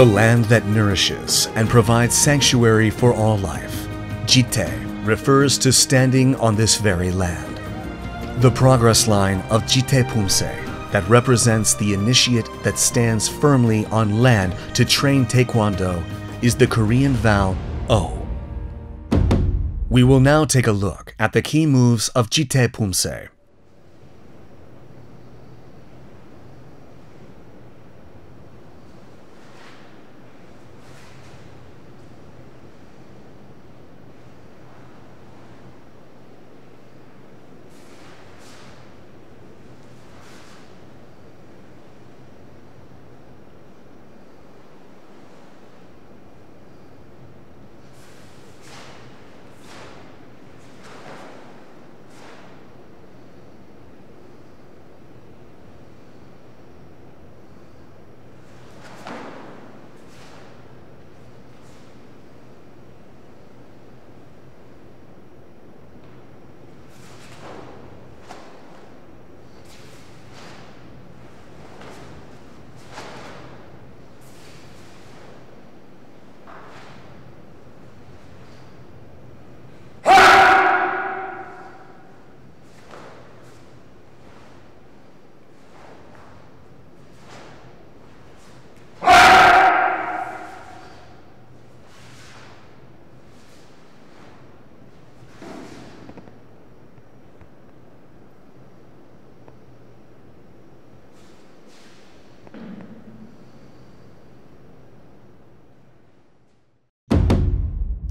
the land that nourishes and provides sanctuary for all life. Jitae refers to standing on this very land. The progress line of Jitae POOMSAE that represents the initiate that stands firmly on land to train Taekwondo is the Korean vowel O. We will now take a look at the key moves of Jitae POOMSAE.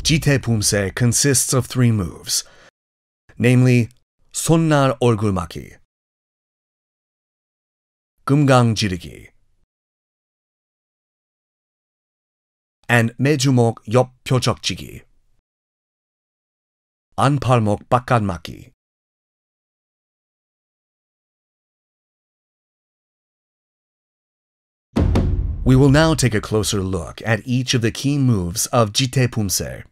Jitae POOMSAE consists of 3 moves, namely 손날 얼굴 막기, 금강 지르기, and 매주목 옆 표적지기, 안팔목 바깥 막기. We will now take a closer look at each of the key moves of Jitae POOMSAE.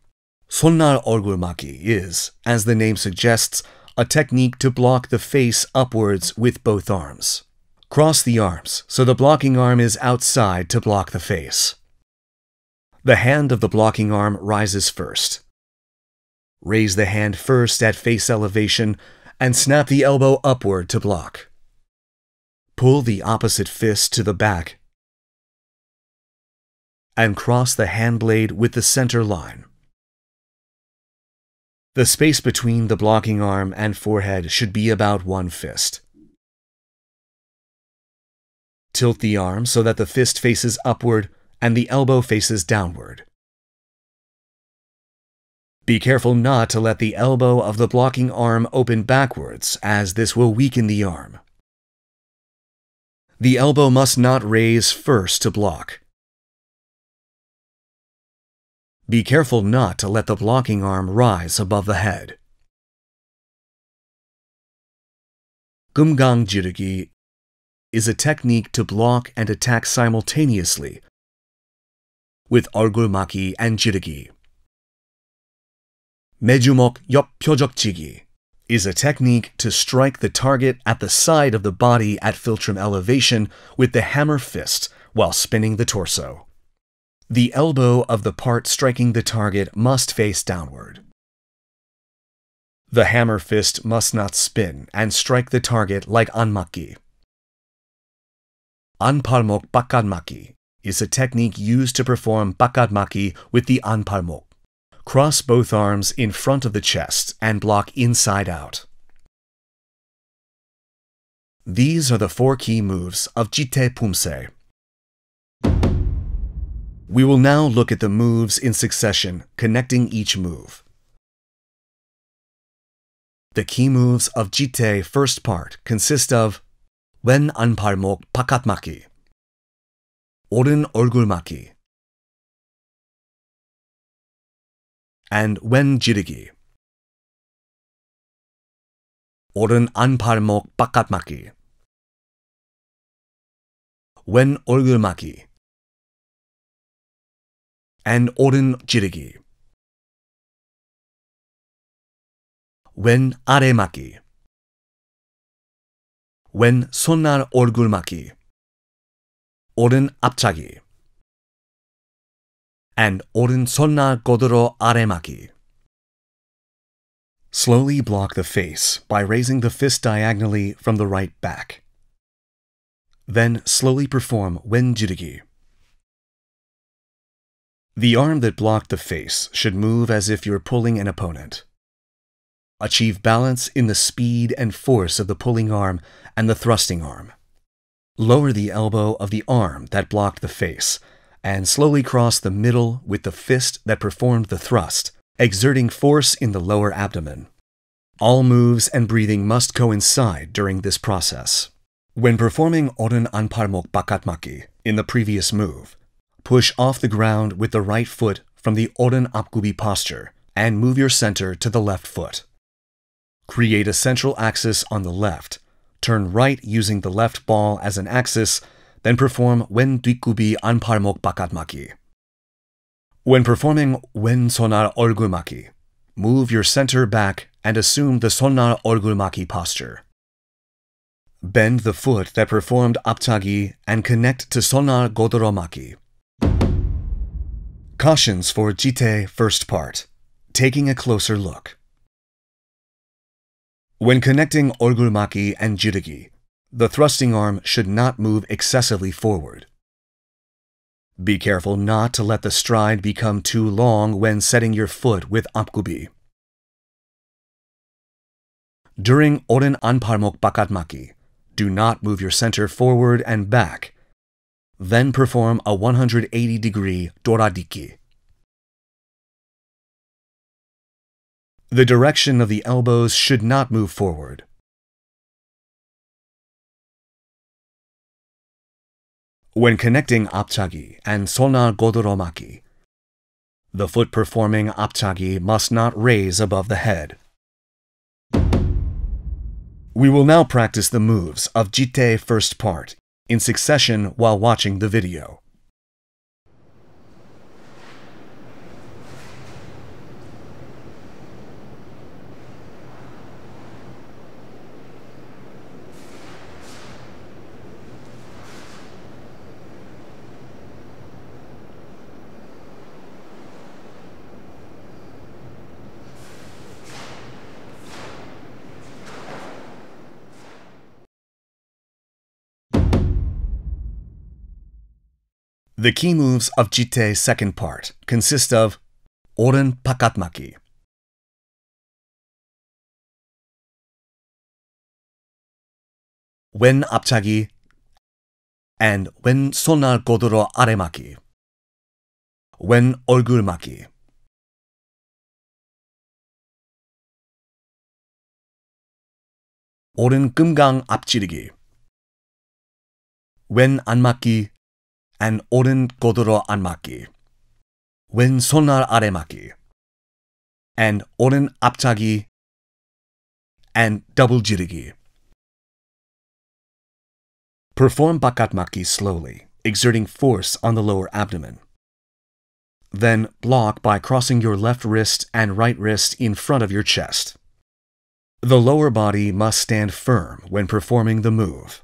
손날 얼굴 막기 is, as the name suggests, a technique to block the face upwards with both arms. Cross the arms so the blocking arm is outside to block the face. The hand of the blocking arm rises first. Raise the hand first at face elevation and snap the elbow upward to block. Pull the opposite fist to the back and cross the hand blade with the center line. The space between the blocking arm and forehead should be about 1 fist. Tilt the arm so that the fist faces upward and the elbow faces downward. Be careful not to let the elbow of the blocking arm open backwards, as this will weaken the arm. The elbow must not raise first to block. Be careful not to let the blocking arm rise above the head. 금강 지르기 is a technique to block and attack simultaneously with 얼굴 막기 and 지르기. 매주목 옆 표적지기 is a technique to strike the target at the side of the body at philtrum elevation with the hammer fist while spinning the torso. The elbow of the part striking the target must face downward. The hammer fist must not spin and strike the target like 안맞기. 안팔목 바깥 맞기 is a technique used to perform 바깥 맞기 with the 안팔목. Cross both arms in front of the chest and block inside out. These are the 4 key moves of Jitae POOMSAE. We will now look at the moves in succession, connecting each move. The key moves of Jitae first part consist of 왼 안팔목 바깥 막기, 오른 얼굴 막기, and 왼 지르기, 오른 안팔목 바깥 막기, 왼 얼굴 막기, and 오른 지르기. 왼 아래 막기. 왼 손날 얼굴 막기. 오른 앞차기. and 오른손날 godoro aremaki. Slowly block the face by raising the fist diagonally from the right back. Then slowly perform wen-jurigi. The arm that blocked the face should move as if you're pulling an opponent. Achieve balance in the speed and force of the pulling arm and the thrusting arm. Lower the elbow of the arm that blocked the face and slowly cross the middle with the fist that performed the thrust, exerting force in the lower abdomen. All moves and breathing must coincide during this process. When performing oren anparmok bakatmaki in the previous move, push off the ground with the right foot from the oren apgubi posture and move your center to the left foot. Create a central axis on the left, turn right using the left ball as an axis, then perform wen 뒷구비 안팔목 bakatmaki. When performing wen 손날 얼굴maki, move your center back and assume the 손날 얼굴maki posture. Bend the foot that performed aptagi and connect to 손날 godoromaki. Cautions for Jitae first part. Taking a closer look. When connecting 얼굴maki and jurigi, the thrusting arm should not move excessively forward. Be careful not to let the stride become too long when setting your foot with apgubi. During oren anparmok bakatmaki, do not move your center forward and back. Then perform a 180-degree doradiki. The direction of the elbows should not move forward. When connecting aptagi and 손날 godoromaki, the foot performing aptagi must not raise above the head. We will now practice the moves of Jitae first part in succession while watching the video. The key moves of Jitae's second part consist of oren bakatmaki, wen aptagi, and wen 손날 godoro aremaki, wen 얼굴maki. 오른 금강 앞지르기, wen 안맞기, and oren godoro anmaki, wen 손날 aremaki, and oren aptagi, and double jirigi. Perform bakatmaki slowly, exerting force on the lower abdomen. Then block by crossing your left wrist and right wrist in front of your chest. The lower body must stand firm when performing the move.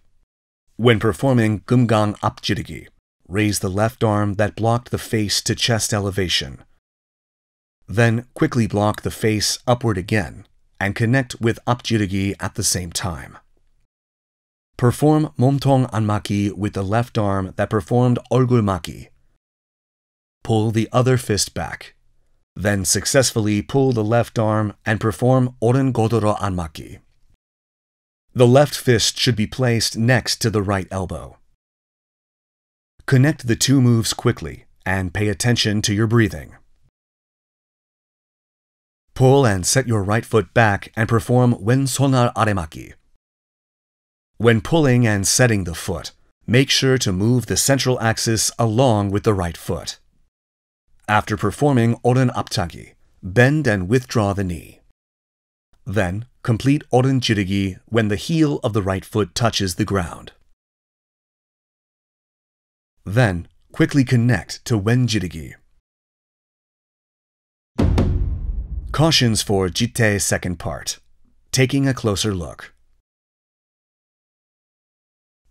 When performing 금강 앞지르기, raise the left arm that blocked the face to chest elevation. Then quickly block the face upward again and connect with 앞지르기 at the same time. Perform 몸통 안맞기 with the left arm that performed 얼굴맞기. Pull the other fist back. Then successfully pull the left arm and perform oren godoro 안맞기. The left fist should be placed next to the right elbow. Connect the two moves quickly and pay attention to your breathing. Pull and set your right foot back and perform wen 손날 aremaki. When pulling and setting the foot, make sure to move the central axis along with the right foot. After performing oren aptagi, bend and withdraw the knee. Then complete oren jirigi when the heel of the right foot touches the ground. Then quickly connect to wen jirigi. Cautions for Jitae's second part. Taking a closer look.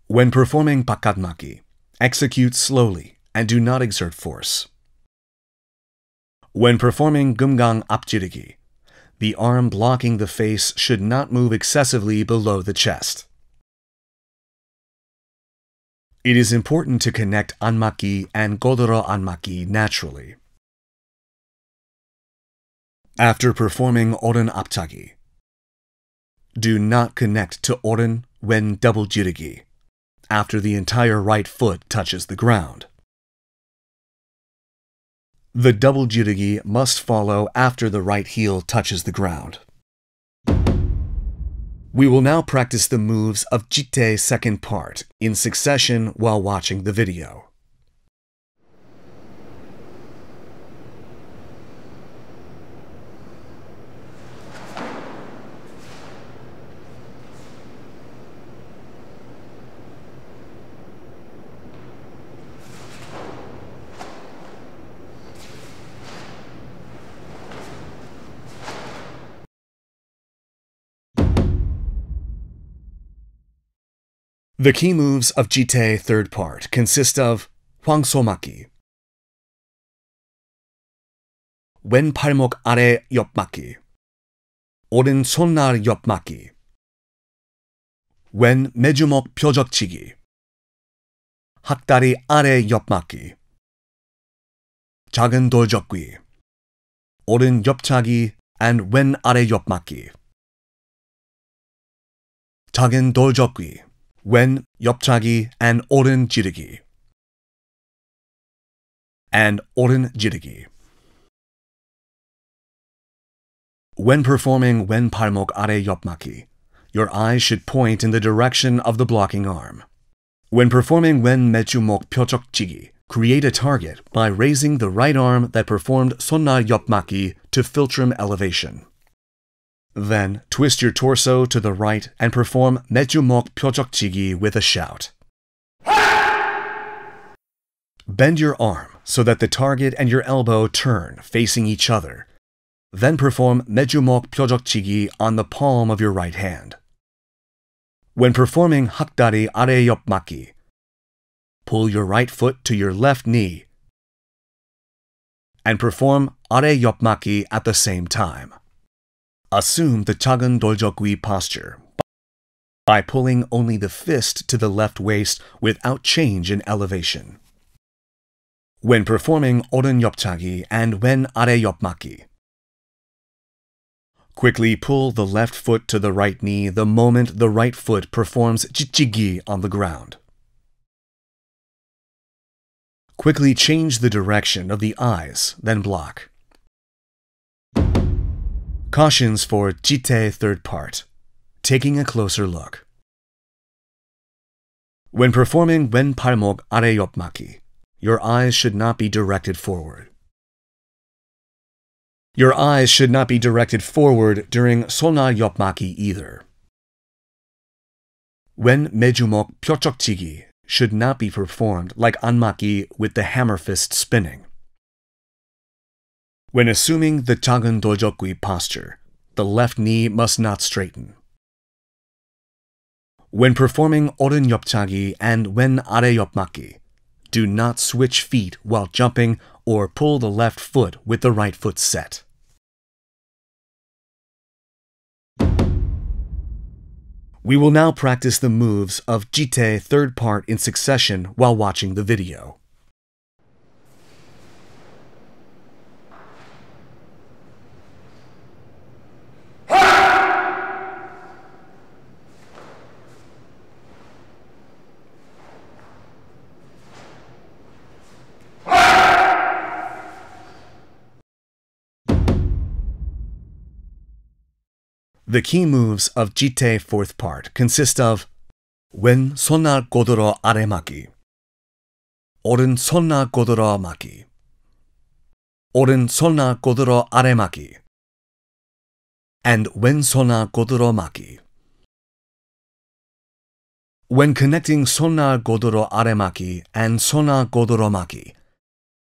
When performing bakatmaki, execute slowly and do not exert force. When performing gumgang 앞지르기, the arm blocking the face should not move excessively below the chest. It is important to connect 안맞기 and godoro 안맞기 naturally. After performing oren 앞차기, do not connect to oren when double jirugi, after the entire right foot touches the ground. The double jirugi must follow after the right heel touches the ground. We will now practice the moves of Jitae second part in succession while watching the video. The key moves of Jitae third part consist of 황소맞기, 왼 팔목 아래 옆맞기, 오른 손날 옆맞기, 왼 매주목 표적치기, 학다리 아래 옆맞기, 작은 돌적기, 오른 옆차기 and 왼 아래 옆맞기, 작은 돌적기, 왼 옆차기 and 오른 지르기, and 오른 지르기. When performing 왼 팔목 아래 옆맞기, your eyes should point in the direction of the blocking arm. When performing 왼 매주목 표적치기, create a target by raising the right arm that performed 손날 옆맞기 to philtrum elevation. Then, twist your torso to the right and perform 매주목 표적치기 with a shout. Bend your arm so that the target and your elbow turn, facing each other. Then perform 매주목 표적치기 on the palm of your right hand. When performing 학다리 아래 옆맞기, pull your right foot to your left knee and perform 아래 옆맞기 at the same time. Assume the 작은 돌적기 posture by pulling only the fist to the left waist without change in elevation. When performing 오른 옆차기 and 왼 아래 옆맞기, quickly pull the left foot to the right knee the moment the right foot performs 지치기 on the ground. Quickly change the direction of the eyes, then block. Cautions for Jitae third part. Taking a closer look. When performing 왼 팔목 아래 옆맞기, your eyes should not be directed forward. Your eyes should not be directed forward during 손날 옆맞기 either. 왼 매주목 표적치기 should not be performed like 안맞기 with the hammer fist spinning. When assuming the 작은 돌적기 posture, the left knee must not straighten. When performing 오른 옆차기 and 왼 아래 옆맞기, do not switch feet while jumping or pull the left foot with the right foot set. We will now practice the moves of Jitae third part in succession while watching the video. The key moves of Jitae fourth part consist of 왼 손날 godoro 아래 맞기, 오른 손날 godoro 맞기, 오른 손날 godoro 아래 맞기, and 왼 손날 godoro 맞기. When connecting 손날 godoro 아래 맞기 and 손날 godoro 맞기,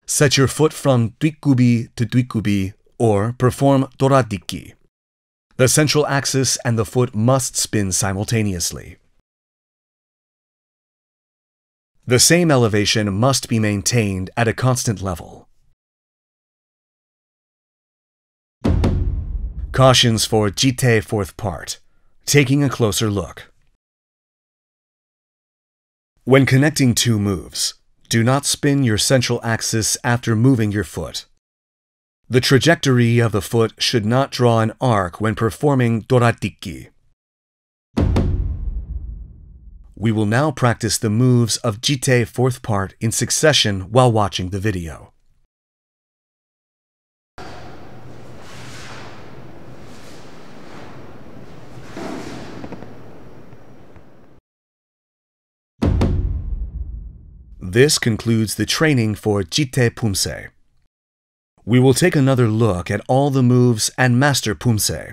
set your foot from 뒷굽이 to 뒷굽이 or perform 돌아딛기. The central axis and the foot must spin simultaneously. The same elevation must be maintained at a constant level. Cautions for Jitae fourth part. Taking a closer look. When connecting two moves, do not spin your central axis after moving your foot. The trajectory of the foot should not draw an arc when performing doratiki. We will now practice the moves of Jitae fourth part in succession while watching the video. This concludes the training for Jitae POOMSAE. We will take another look at all the moves and master POOMSAE.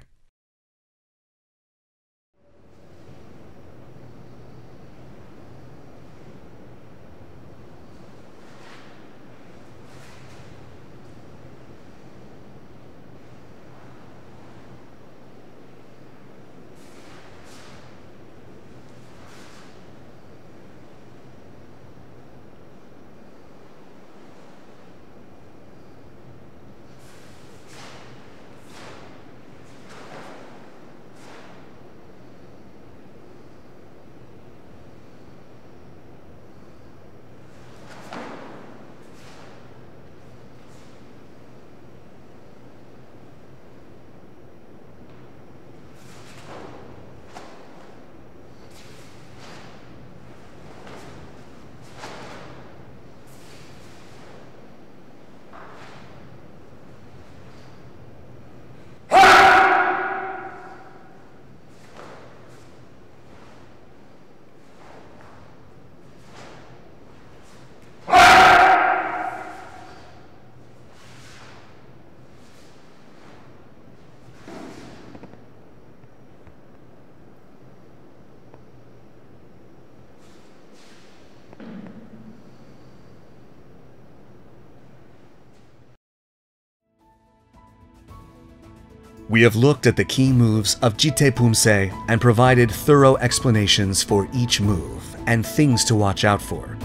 We have looked at the key moves of Jitae POOMSAE and provided thorough explanations for each move and things to watch out for.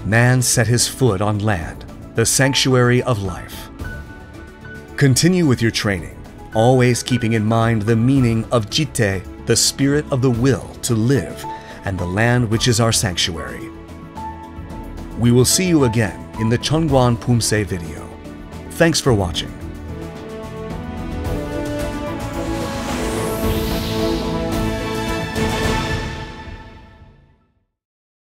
Man set his foot on land, the sanctuary of life. Continue with your training, always keeping in mind the meaning of Jitae, the spirit of the will to live, and the land which is our sanctuary. We will see you again in the Cheongwan POOMSAE video. Thanks for watching.